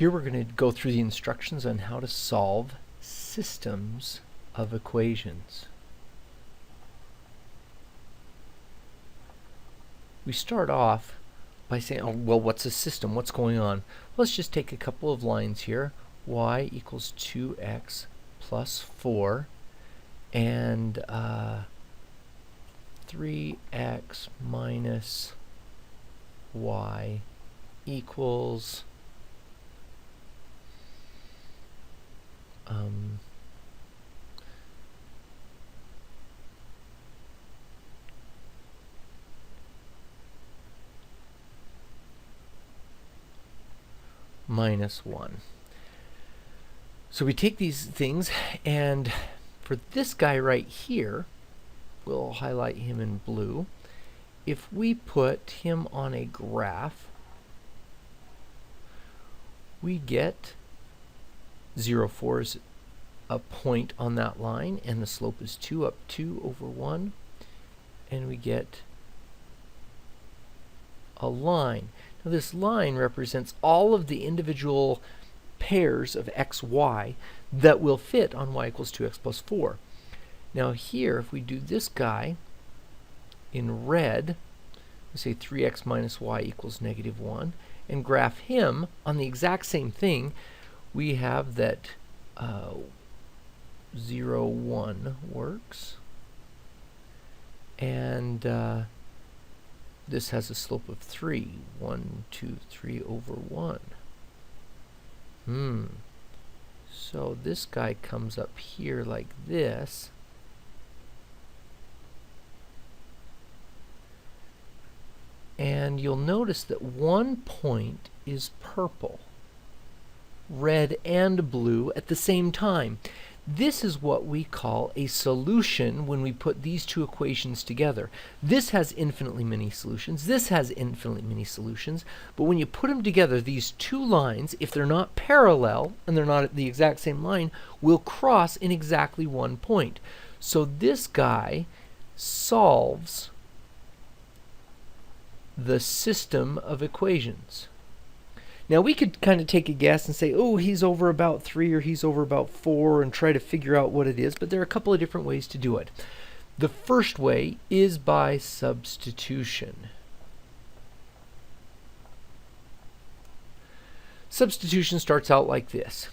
Here we're going to go through the instructions on how to solve systems of equations. We start off by saying, oh, well, what's a system? What's going on? Let's just take a couple of lines here. Y equals 2x plus 4 and 3x minus y equals minus 1. So we take these things, and for this guy right here, we'll highlight him in blue. If we put him on a graph, we get 0, 4 is a point on that line, and the slope is 2 up 2 over 1, and we get a line. Now this line represents all of the individual pairs of x, y that will fit on y equals 2x plus 4. Now here, if we do this guy in red, we say 3x minus y equals negative 1, and graph him on the exact same thing, we have that 0, 1 works, and this has a slope of 3, 1, 2, 3 over 1. So this guy comes up here like this, and you'll notice that one point is purple, red and blue at the same time. This is what we call a solution when we put these two equations together. This has infinitely many solutions, this has infinitely many solutions, but when you put them together, these two lines, if they're not parallel and they're not at the exact same line, will cross in exactly one point. So this guy solves the system of equations. Now we could kind of take a guess and say, oh, he's over about 3 or he's over about 4 and try to figure out what it is, but there are a couple of different ways to do it. The first way is by substitution. Substitution starts out like this.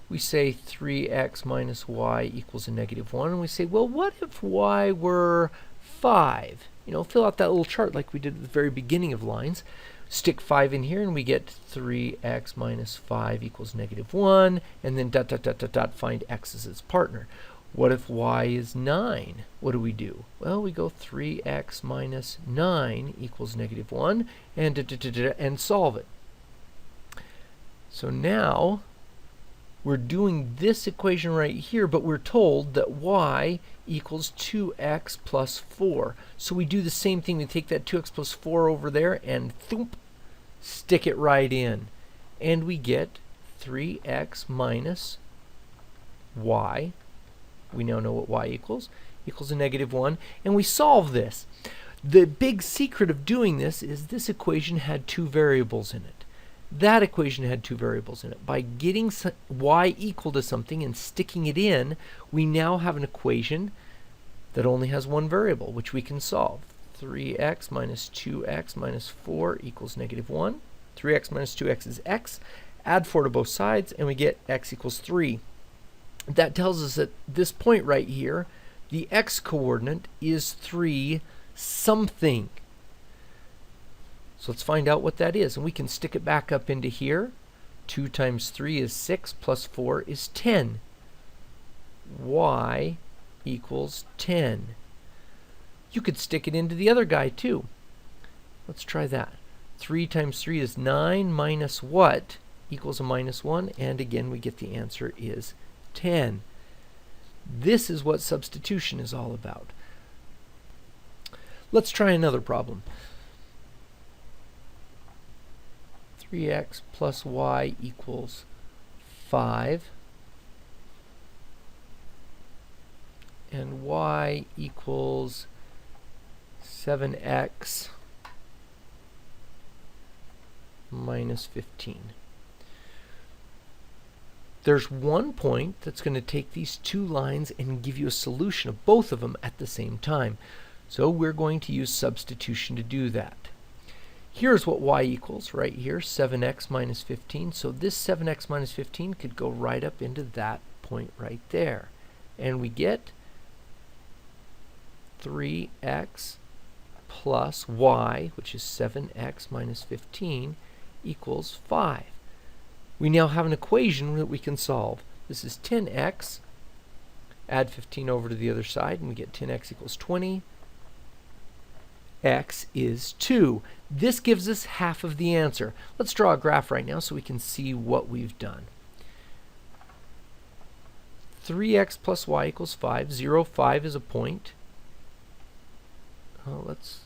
We say 3x minus y equals a negative 1, and we say, well, what if y were 5? You know, fill out that little chart like we did at the very beginning of lines. Stick 5 in here, and we get 3x minus 5 equals negative 1, and then dot, dot, dot, dot, dot, find x as its partner. What if y is 9? What do? Well, we go 3x minus 9 equals negative 1, and solve it. So now, we're doing this equation right here, but we're told that y equals 2x plus 4. So we do the same thing. We take that 2x plus 4 over there and thump, stick it right in. And we get 3x minus y. We now know what y equals a negative 1. And we solve this. The big secret of doing this is this equation had two variables in it. That equation had two variables in it. By getting y equal to something and sticking it in, we now have an equation that only has one variable, which we can solve. 3x minus 2x minus 4 equals negative 1. 3x minus 2x is x. Add 4 to both sides, and we get x equals 3. That tells us at this point right here, the x coordinate is 3 something. So let's find out what that is, and we can stick it back up into here. 2 times 3 is 6, plus 4 is 10. Y equals 10. You could stick it into the other guy too. Let's try that. 3 times 3 is 9, minus what equals a minus 1, and again we get the answer is 10. This is what substitution is all about. Let's try another problem. 3x plus y equals 5, and y equals 7x minus 15. there's one point that's going to take these two lines and give you a solution of both of them at the same time. So we're going to use substitution to do that. Here's what y equals right here, 7x minus 15. So this 7x minus 15 could go right up into that point right there. And we get 3x plus y, which is 7x minus 15, equals 5. We now have an equation that we can solve. This is 10x. Add 15 over to the other side, and we get 10x equals 20. X is 2. This gives us half of the answer. Let's draw a graph right now so we can see what we've done. 3x plus y equals 5. 0, 5 is a point. Oh, let's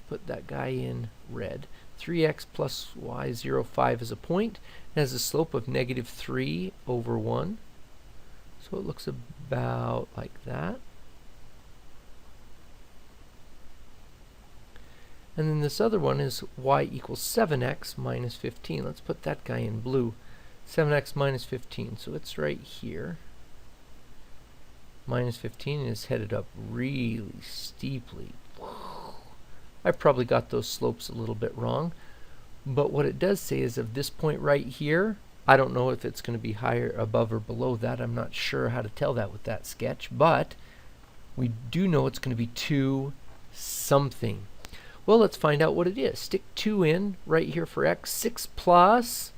put that guy in red. 3x plus y, 0, 5 is a point. It has a slope of negative 3 over 1. So it looks about like that. And then this other one is y equals 7x minus 15. Let's put that guy in blue. 7x minus 15. So it's right here. Minus 15 is headed up really steeply. I probably got those slopes a little bit wrong. But what it does say is of this point right here, I don't know if it's going to be higher, above, or below that. I'm not sure how to tell that with that sketch. But we do know it's going to be 2 something. Well, let's find out what it is. Stick 2 in right here for x. 6 plus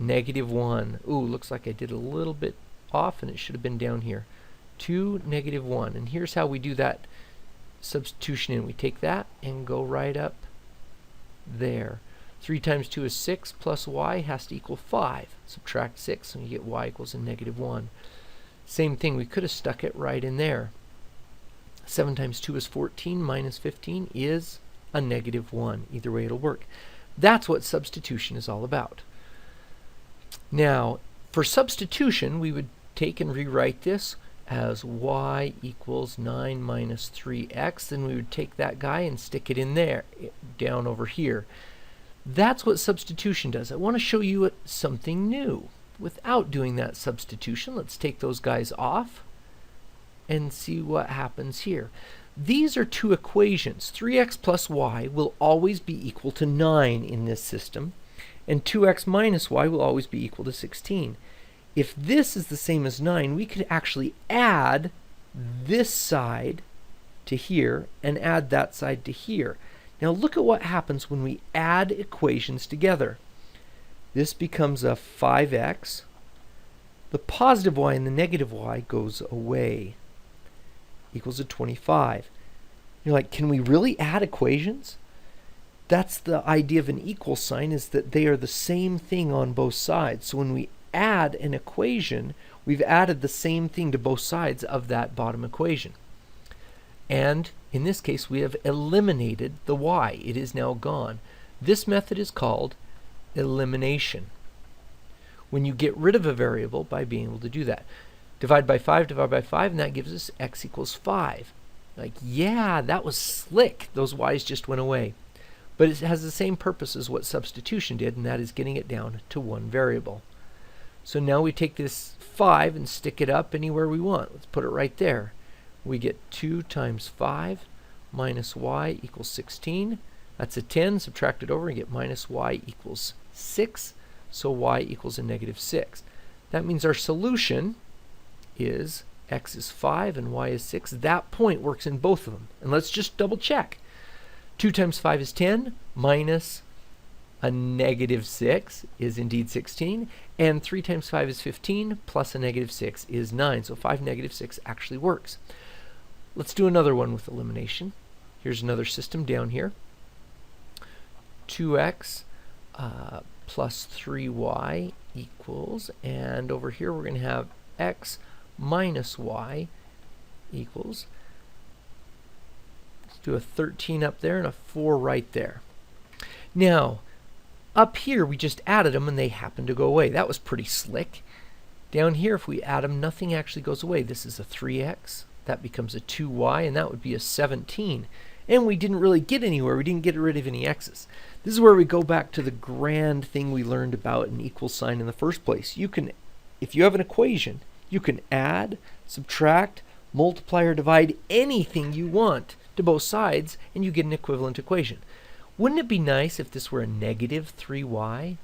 negative 1. Ooh, looks like I did a little bit off and it should have been down here. 2, negative 1. And here's how we do that substitution in. We take that and go right up there. 3 times 2 is 6 plus y has to equal 5. Subtract 6 and you get y equals a negative 1. Same thing, we could have stuck it right in there. 7 times 2 is 14 minus 15 is a negative 1. Either way it'll work. That's what substitution is all about. Now, for substitution, we would take and rewrite this as y equals 9 minus 3x. Then we would take that guy and stick it in there, down over here. That's what substitution does. I want to show you something new. Without doing that substitution, let's take those guys off and see what happens here. These are two equations. 3x plus y will always be equal to 9 in this system, and 2x minus y will always be equal to 16. If this is the same as 9, we could actually add this side to here and add that side to here. Now look at what happens when we add equations together. This becomes a 5x. The positive y and the negative y goes away. Equals a 25. You're like, can we really add equations? That's the idea of an equal sign, is that they are the same thing on both sides. So when we add an equation, we've added the same thing to both sides of that bottom equation. And in this case, we have eliminated the y. It is now gone. This method is called elimination. When you get rid of a variable by being able to do that. Divide by 5, and that gives us x equals 5. Like, yeah, that was slick. Those y's just went away. But it has the same purpose as what substitution did, and that is getting it down to one variable. So now we take this 5 and stick it up anywhere we want. Let's put it right there. We get 2 times 5 minus y equals 16. That's a 10. Subtract it over and get minus y equals 6. So y equals a negative 6. That means our solution is x is 5 and y is 6. That point works in both of them. And let's just double check. 2 times 5 is 10 minus a negative 6 is indeed 16. And 3 times 5 is 15 plus a negative 6 is 9. So 5 negative 6 actually works. Let's do another one with elimination. Here's another system down here. 2x plus 3y equals, and over here we're going to have x minus y equals, let's do a 13 up there and a 4 right there. Now, up here we just added them and they happen to go away. That was pretty slick. Down here, if we add them, nothing actually goes away. This is a 3x. That becomes a 2y, and that would be a 17. And we didn't really get anywhere. We didn't get rid of any x's. This is where we go back to the grand thing we learned about an equal sign in the first place. You can if you have an equation, you can add, subtract, multiply, or divide anything you want to both sides, and you get an equivalent equation. Wouldn't it be nice if this were a negative 3y?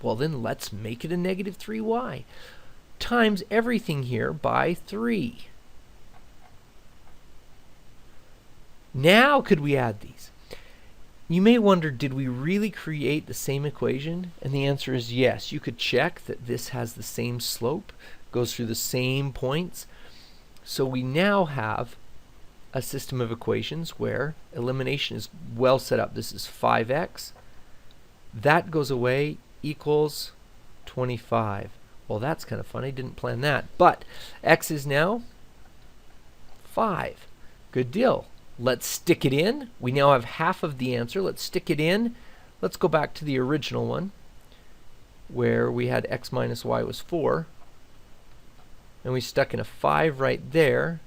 Well, then let's make it a negative 3y. Times everything here by 3. Now could we add these? You may wonder, did we really create the same equation? And the answer is yes. You could check that this has the same slope, goes through the same points. So we now have a system of equations where elimination is well set up. This is 5x. That goes away, equals 25. Well, that's kind of funny. Didn't plan that. But x is now 5. Good deal. Let's stick it in. We now have half of the answer. Let's stick it in. Let's go back to the original one where we had x minus y was 4. And we stuck in a 5 right there.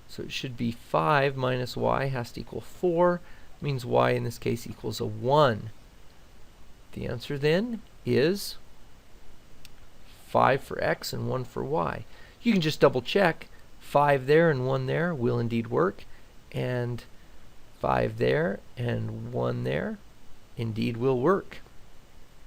So it should be 5 minus y has to equal 4. Means y in this case equals a 1. The answer then is 5 for x and 1 for y. You can just double check. 5 there and 1 there will indeed work. And 5 there and 1 there indeed will work.